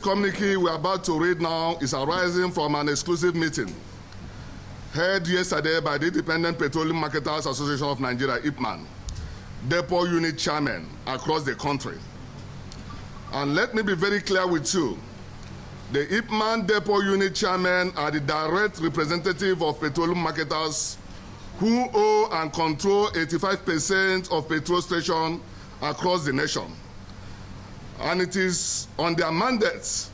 Communique we are about to read now is arising from an exclusive meeting held yesterday by the Independent Petroleum Marketers Association of Nigeria, IPMAN, Depot Unit Chairmen across the country. And let me be very clear with you. The IPMAN Depot Unit Chairmen are the direct representative of petroleum marketers who own and control 85% of petrol stations across the nation. And it is on their mandates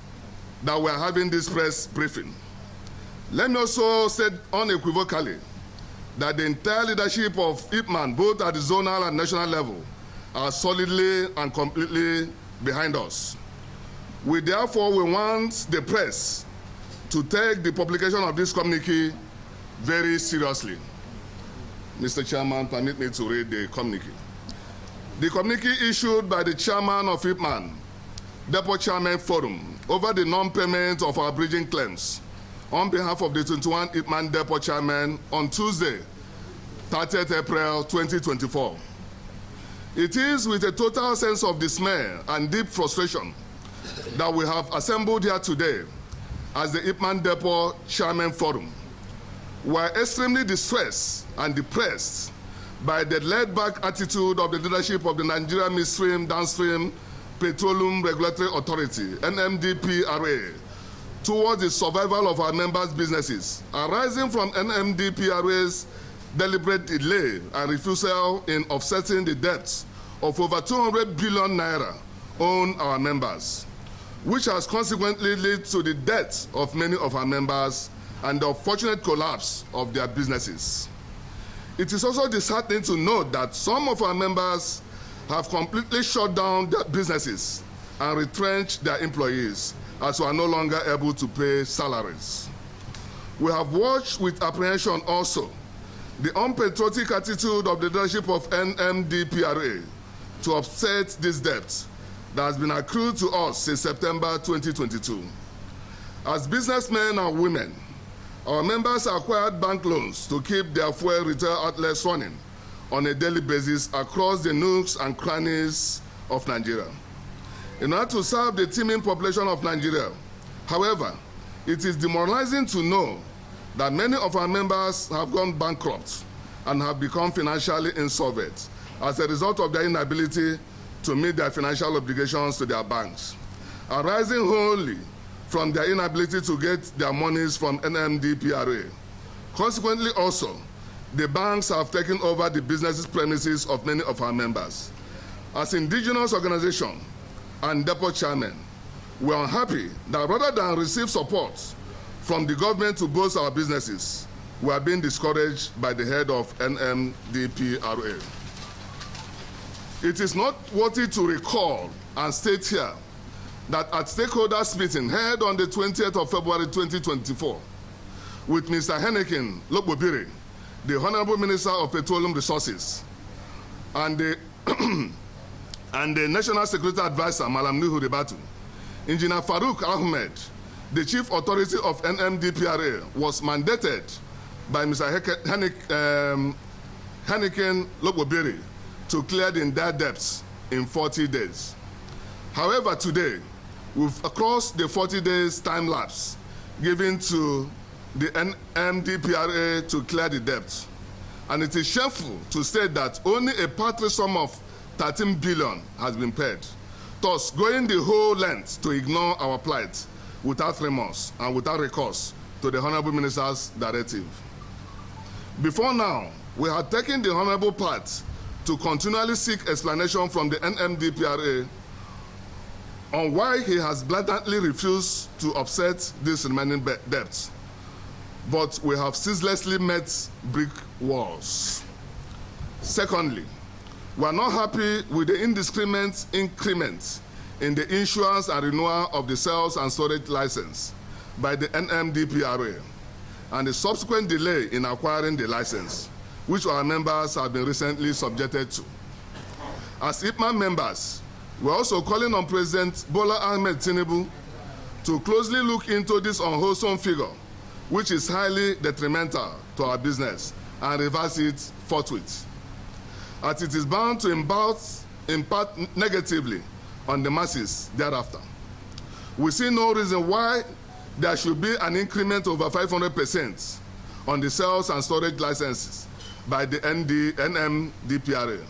that we are having this press briefing. Let me also say unequivocally that the entire leadership of IPMAN, both at the zonal and national level, are solidly and completely behind us. We therefore want the press to take the publication of this communique very seriously. Mr. Chairman, permit me to read the communique. The communique issued by the chairman of IPMAN, Depot Chairmen Forum, over the non-payment of our bridging claims on behalf of the 21 IPMAN Depot Chairmen on Tuesday, 30th April 2024. It is with a total sense of dismay and deep frustration that we have assembled here today as the IPMAN Depot Chairmen Forum. We are extremely distressed and depressed by the laid-back attitude of the leadership of the Nigerian Midstream, Downstream Petroleum Regulatory Authority, NMDPRA, towards the survival of our members' businesses, arising from NMDPRA's deliberate delay and refusal in offsetting the debts of over 200 billion naira owed our members, which has consequently led to the death of many of our members and the unfortunate collapse of their businesses. It is also disheartening to note that some of our members have completely shut down their businesses and retrenched their employees, as we are no longer able to pay salaries. We have watched with apprehension also the unpatriotic attitude of the leadership of NMDPRA to offset this debt that has been accrued to us since September 2022. As businessmen and women, our members acquired bank loans to keep their fuel retail outlets running on a daily basis across the nooks and crannies of Nigeria. In order to serve the teeming population of Nigeria, however, it is demoralizing to know that many of our members have gone bankrupt and have become financially insolvent as a result of their inability to meet their financial obligations to their banks, arising wholly from their inability to get their monies from NMDPRA. Consequently also, the banks have taken over the business premises of many of our members. As indigenous organization and depot chairmen, we are happy that rather than receive support from the government to boost our businesses, we are being discouraged by the head of NMDPRA. It is noteworthy to recall and state here that at stakeholders meeting held on the 20th of February 2024 with Mr. Heineken Lokpobiri, the Honorable Minister of Petroleum Resources, and the, and the National Security Advisor, Malam Nuhu Ribatu, Engineer Farouk Ahmed, the Chief Authority of NMDPRA, was mandated by Mr. Heineken Lokpobiri to clear the entire debts in 40 days. However, today, we've crossed the 40 days time lapse given to the NMDPRA to clear the debt. And it is shameful to state that only a paltry sum of 13 billion has been paid, thus going the whole length to ignore our plight without remorse and without recourse to the Honorable Minister's directive. Before now, we had taken the honorable part to continually seek explanation from the NMDPRA on why he has blatantly refused to offset these remaining debts. But we have ceaselessly met brick walls. Secondly, we are not happy with the indiscriminate increment in the issuance and renewal of the sales and storage license by the NMDPRA and the subsequent delay in acquiring the license, which our members have been recently subjected to. As IPMAN members, we are also calling on President Bola Ahmed Tinubu to closely look into this unwholesome figure, which is highly detrimental to our business, and reverse it forthwith, as it is bound to impact negatively on the masses thereafter. We see no reason why there should be an increment over 500% on the sales and storage licenses by the NMDPRA.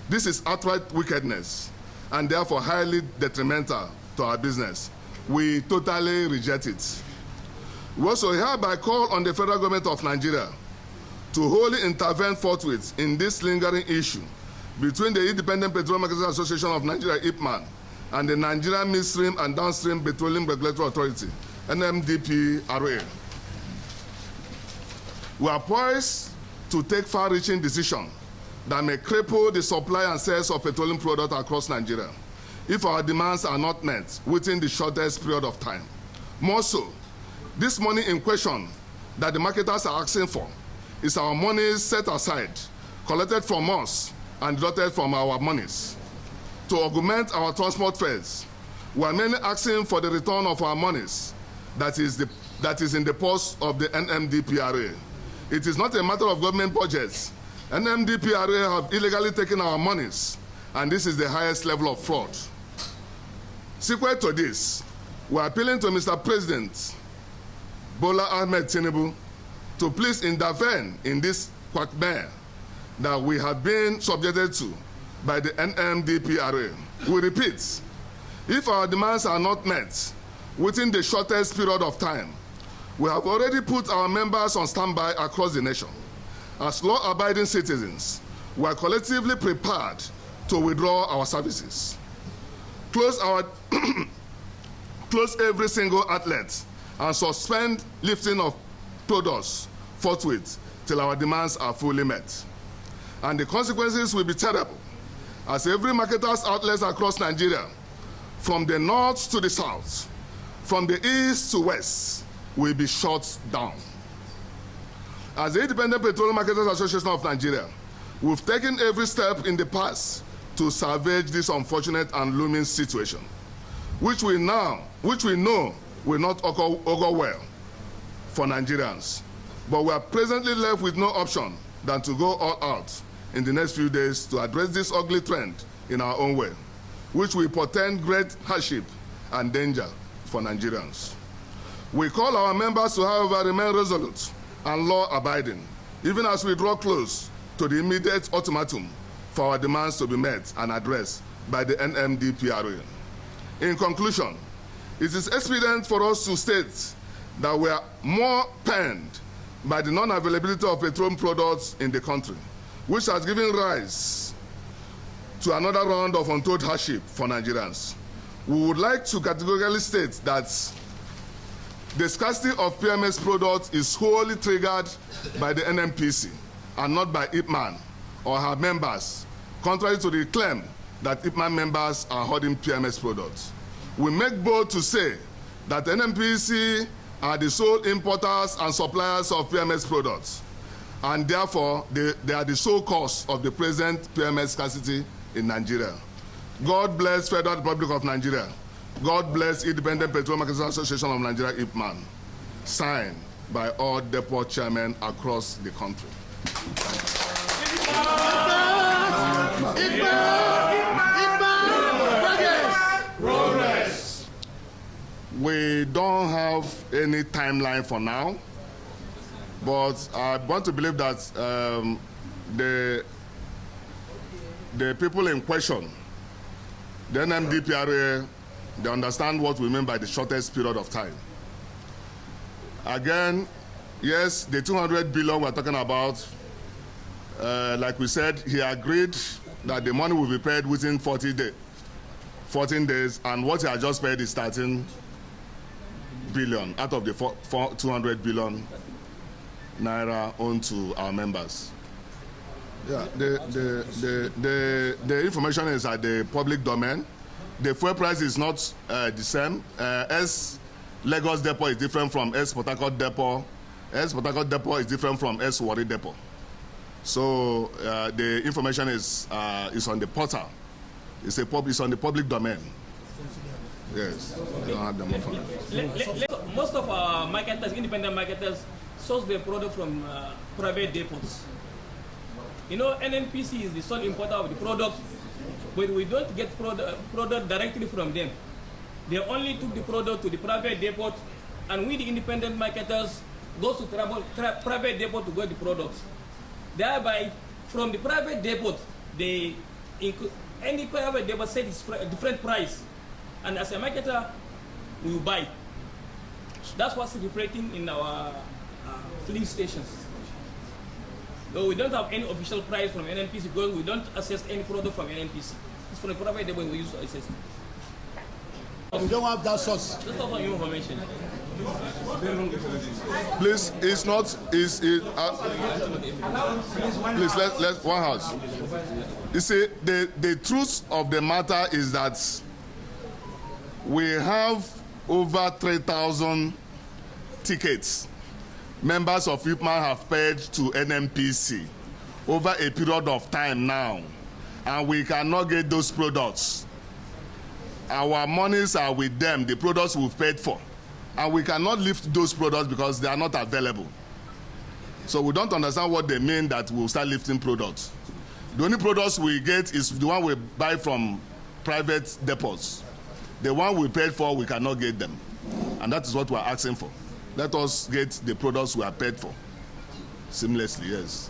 This is outright wickedness and therefore highly detrimental to our business. We totally reject it. We also hereby call on the federal government of Nigeria to wholly intervene forthwith in this lingering issue between the Independent Petroleum Marketers Association of Nigeria, IPMAN, and the Nigerian Midstream and Downstream Petroleum Regulatory Authority, NMDPRA. We are poised to take far-reaching decisions that may cripple the supply and sales of petroleum products across Nigeria if our demands are not met within the shortest period of time. More so, this money in question that the marketers are asking for is our money set aside, collected from us, and deducted from our monies. To augment our transport fares, we are mainly asking for the return of our monies that is in the purse of the NMDPRA. It is not a matter of government budgets. NMDPRA have illegally taken our monies, and this is the highest level of fraud. Sequel to this, we are appealing to Mr. President Bola Ahmed Tinubu to please intervene in this quagmire that we have been subjected to by the NMDPRA. We repeat, if our demands are not met within the shortest period of time, we have already put our members on standby across the nation. As law-abiding citizens, we are collectively prepared to withdraw our services, close every single outlet, and suspend lifting of products forthwith till our demands are fully met. And the consequences will be terrible, as every marketer's outlets across Nigeria, from the north to the south, from the east to west, will be shut down. As the Independent Petroleum Marketers Association of Nigeria, we've taken every step in the past to salvage this unfortunate and looming situation, which we know will not augur well for Nigerians. But we are presently left with no option than to go all out in the next few days to address this ugly trend in our own way, which will portend great hardship and danger for Nigerians. We call our members to, however, remain resolute and law-abiding, even as we draw close to the immediate ultimatum for our demands to be met and addressed by the NMDPRA. In conclusion, it is expedient for us to state that we are more pained by the non-availability of petroleum products in the country, which has given rise to another round of untold hardship for Nigerians. We would like to categorically state that the scarcity of PMS products is wholly triggered by the NNPC and not by IPMAN or her members, contrary to the claim that IPMAN members are hoarding PMS products. We make bold to say that NNPC are the sole importers and suppliers of PMS products, and therefore they are the sole cause of the present PMS scarcity in Nigeria. God bless Federal Republic of Nigeria. God bless Independent Petroleum Marketers Association of Nigeria, IPMAN. Signed by all depot chairmen across the country. Progress. We don't have any timeline for now, but I want to believe that the people in question, the NMDPRA, they understand what we mean by the shortest period of time. Again, yes, the 200 billion we're talking about, like we said, he agreed that the money will be paid within 14 days, and what he has just paid is 13 billion out of the 200 billion naira owed to our members. Yeah, the information is at the public domain. The fuel price is not the same. Lagos Depot is different from Port Harcourt Depot. Port Harcourt Depot is different from Warri Depot. So the information is on the portal. It's on the public domain. Yes, I don't have them on. Most of our marketers, independent marketers, source their product from private depots. You know, NNPC is the sole importer of the product, but we don't get product directly from them. They only took the product to the private depot, and we, the independent marketers, go to private depot to get the products. Thereby, from the private depot, any private depot set a different price, and as a marketer, we will buy. That's what's reflecting in our filling stations. Though we don't have any official price from NNPC because we don't assess any product from NNPC. It's from the private depot we use to assess it. We don't have that source. Just offer you information. Please, it's not. Please, let's one house. You see, the truth of the matter is that we have over 3,000 tickets members of IPMAN have paid to NNPC over a period of time now, and we cannot get those products. Our monies are with them, the products we've paid for, and we cannot lift those products because they are not available. So we don't understand what they mean that we'll start lifting products. The only products we get is the one we buy from private depots. The one we paid for, we cannot get them. And that is what we're asking for. Let us get the products we are paid for seamlessly, yes.